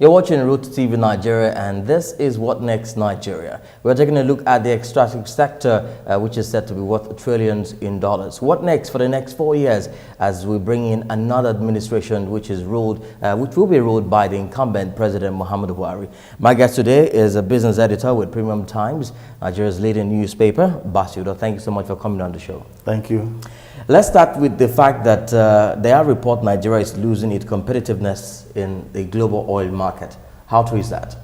You're watching Root TV Nigeria, and this is What Next Nigeria. We're taking a look at the extractive sector, which is said to be worth trillions in dollars. What next for the next 4 years as we bring in another administration which will be ruled by the incumbent President Muhammadu Buhari. My guest today is a business editor with Premium Times, Nigeria's leading newspaper. Basiudo, thank you so much for coming on the show. Thank you. Let's start with the fact that there are reports Nigeria is losing its competitiveness in the global oil market. How true is that?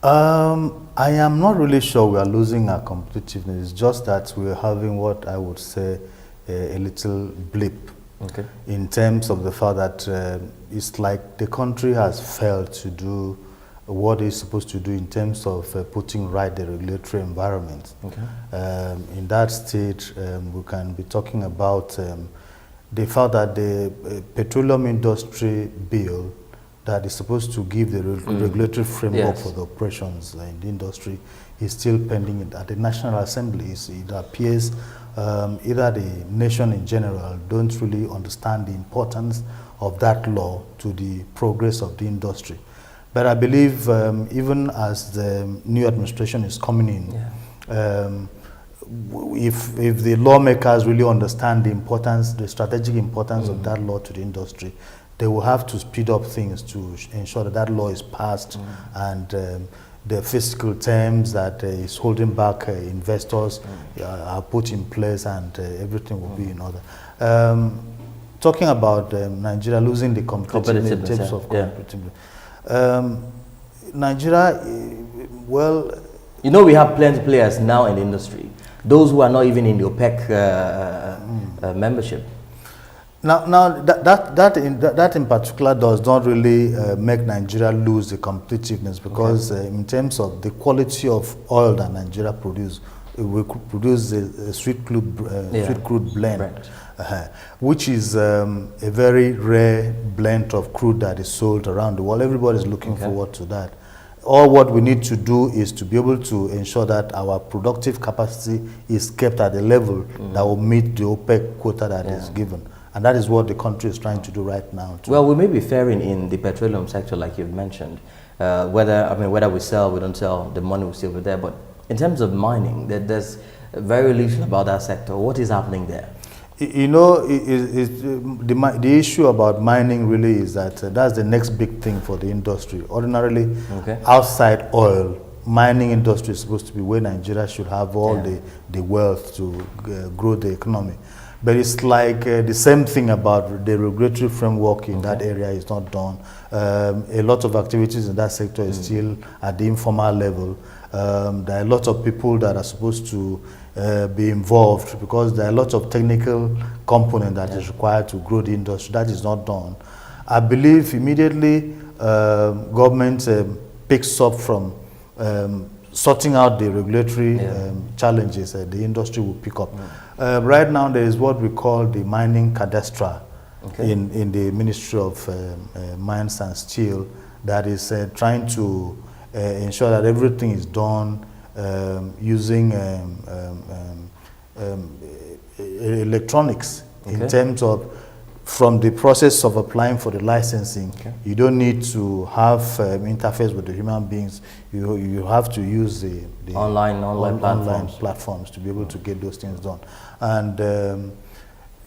I am not really sure we are losing our competitiveness. It's just that we're having what I would say a little blip. Okay. In terms of the fact that it's like the country has failed to do what it's supposed to do in terms of putting right the regulatory environment. Okay. In that state, we can be talking about the fact that the petroleum industry bill that is supposed to give the regulatory framework for the operations in the industry is still pending at the National Assembly. It appears either the nation in general don't really understand the importance of that law to the progress of the industry. But I believe even as the new administration is coming in, if the lawmakers really understand the importance, the strategic importance of that law to the industry, they will have to speed up things to ensure that that law is passed and the fiscal terms that is holding back investors are put in place and everything will be in order. Talking about Nigeria losing the competitiveness in terms of competitiveness. Nigeria, well... You know, we have plenty of players now in the industry, those who are not even in the OPEC membership. Now that in particular does not really make Nigeria lose the competitiveness, because in terms of the quality of oil that Nigeria produce, we could produce a sweet crude blend. Which is a very rare blend of crude that is sold around the world. Everybody is looking forward to that. All what we need to do is to be able to ensure that our productive capacity is kept at a level that will meet the OPEC quota that is given. And that is what the country is trying to do right now, too. Well, we may be faring in the petroleum sector, like you've mentioned. Whether we sell, we don't sell, the money will still be there. But in terms of mining, there's very little about that sector. What is happening there? You know, the issue about mining really is that that's the next big thing for the industry. Ordinarily, outside oil, mining industry is supposed to be where Nigeria should have all the wealth to grow the economy. But it's like the same thing about the regulatory framework in that area is not done. A lot of activities in that sector is still at the informal level. There are a lot of people that are supposed to be involved, because there are a lot of technical component that is required to grow the industry. That is not done. I believe immediately government picks up from sorting out the regulatory challenges, the industry will pick up. Right now there is what we call the mining cadastre in the Ministry of Mines and Steel that is trying to ensure that everything is done using electronics in terms of from the process of applying for the licensing. You don't need to have interface with the human beings. You have to use the online platforms to be able to get those things done. And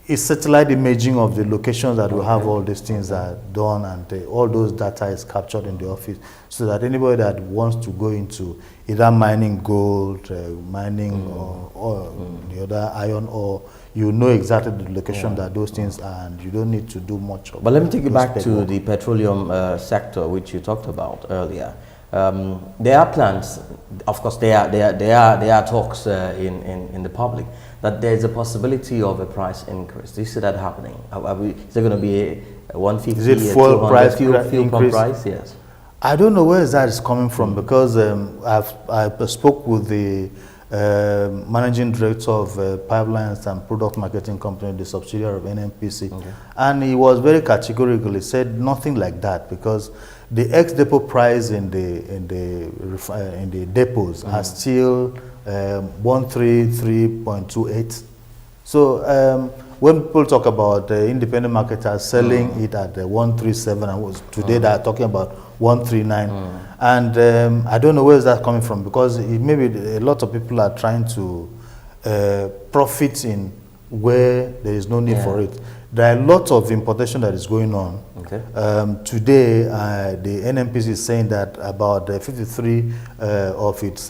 it's satellite imaging of the locations that we have all these things are done, and all those data is captured in the office, so that anybody that wants to go into either mining gold, mining or the other iron ore, you know exactly the location that those things are, and you don't need to do much of. But let me take you back to the petroleum sector, which you talked about earlier. There are plans, of course. There are talks in the public that there is a possibility of a price increase. Do you see that happening? Is there going to be a 150? Is it full price fuel pump price? Yes. I don't know where that is coming from, because I spoke with the managing director of Pipelines and Product Marketing Company, the subsidiary of NNPC, and he was very categorical. He said nothing like that, because the ex-depot price in the depots are still 133.28. So when people talk about independent marketers selling it at 137, and today they are talking about 139. And I don't know where that's coming from, because maybe a lot of people are trying to profit in where there is no need for it. There are a lot of importation that is going on. Okay. Today, the NNPC is saying that about 53 of its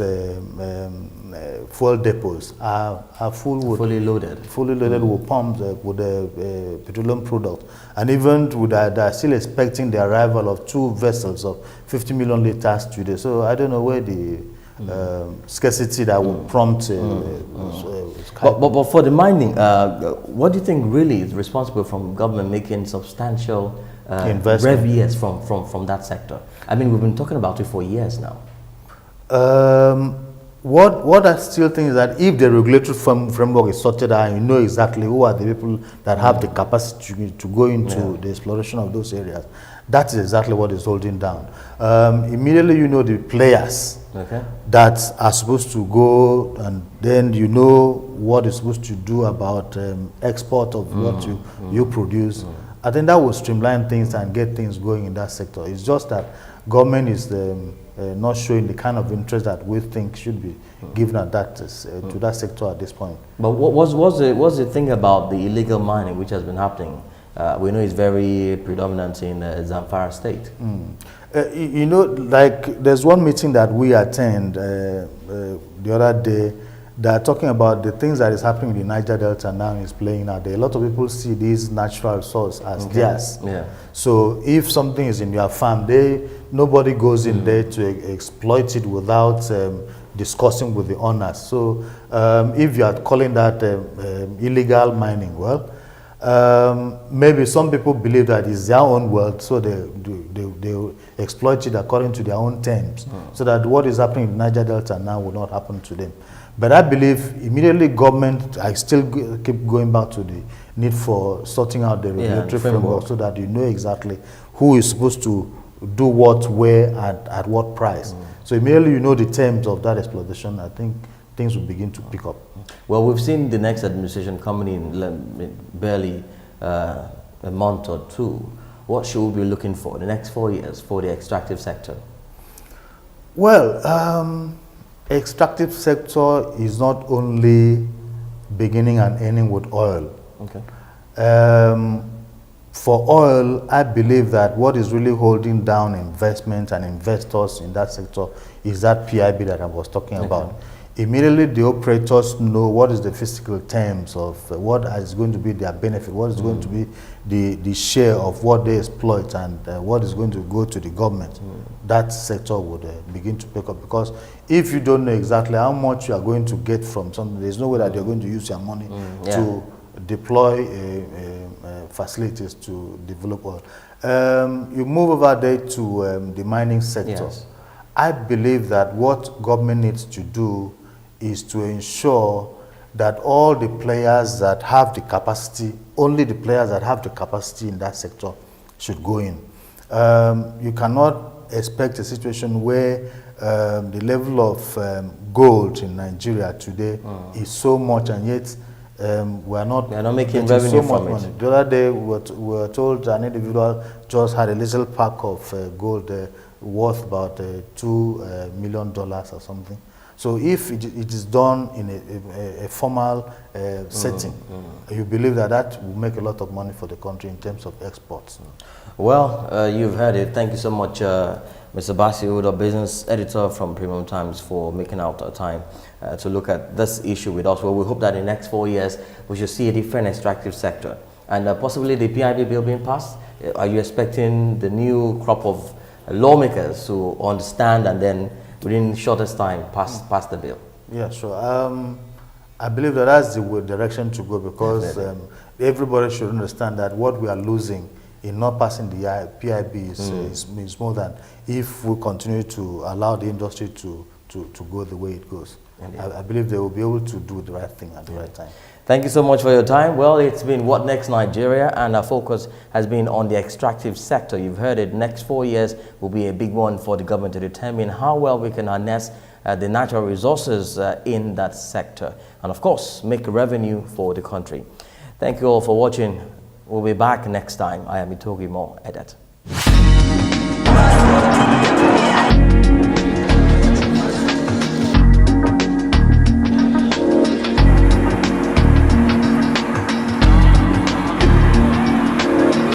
fuel depots are fully loaded with pumps with petroleum products, and even with that, they are still expecting the arrival of 2 vessels of 50 million liters today. So I don't know where the scarcity that would prompt. But for the mining, what do you think really is responsible from government making substantial revenues from that sector? I mean, we've been talking about it for years now. What I still think is that if the regulatory framework is sorted out, you know exactly who are the people that have the capacity to go into the exploration of those areas. That is exactly what is holding down. Immediately you know the players that are supposed to go, and then you know what is supposed to do about export of what you produce. I think that will streamline things and get things going in that sector. It's just that government is not showing the kind of interest that we think should be given at that to that sector at this point. But what's the thing about the illegal mining which has been happening? We know it's very predominant in Zamfara state. You know, like there's one meeting that we attend the other day that are talking about the things that is happening in the Niger Delta now is playing out there. A lot of people see these natural resources as theirs. So if something is in your farm, nobody goes in there to exploit it without discussing with the owners. So if you are calling that illegal mining, well, maybe some people believe that it's their own wealth, so they exploit it according to their own terms, so that what is happening in Niger Delta now will not happen to them. But I believe immediately government, I still keep going back to the need for sorting out the regulatory framework so that you know exactly who is supposed to do what, where, at what price. So immediately you know the terms of that exploitation, I think things will begin to pick up. Well, we've seen the next administration coming in barely a month or two. What should we be looking for the next 4 years for the extractive sector? Well, extractive sector is not only beginning and ending with oil. For oil, I believe that what is really holding down investment and investors in that sector is that PIB that I was talking about. Immediately the operators know what is the physical terms of what is going to be their benefit, what is going to be the share of what they exploit, and what is going to go to the government. That sector would begin to pick up, because if you don't know exactly how much you are going to get from something, there's no way that you're going to use your money to deploy facilities to develop oil. You move over there to the mining sector. I believe that what government needs to do is to ensure that all the players that have the capacity, only the players that have the capacity in that sector should go in. You cannot expect a situation where the level of gold in Nigeria today is so much, and yet we are not making revenue so much from money. it. The other day we were told an individual just had a little pack of gold worth about $2 million or something. So if it is done in a formal setting, you believe that that will make a lot of money for the country in terms of exports. Well, you've heard it. Thank you so much, Mr. Basi Udo, business editor from Premium Times, for making out time to look at this issue with us. Well, we hope that in the next 4 years we should see a different extractive sector, and possibly the PIB bill being passed. Are you expecting the new crop of lawmakers to understand and then within shortest time pass the bill? Yeah, sure. I believe that that's the direction to go, because everybody should understand that what we are losing in not passing the PIB is more than if we continue to allow the industry to go the way it goes. I believe they will be able to do the right thing at the right time. Thank you so much for your time. Well, it's been What Next Nigeria, and our focus has been on the extractive sector. You've heard it. Next 4 years will be a big one for the government to determine how well we can harness the natural resources in that sector, and of course make revenue for the country. Thank you all for watching. We'll be back next time. I am Itogi Mo Edet.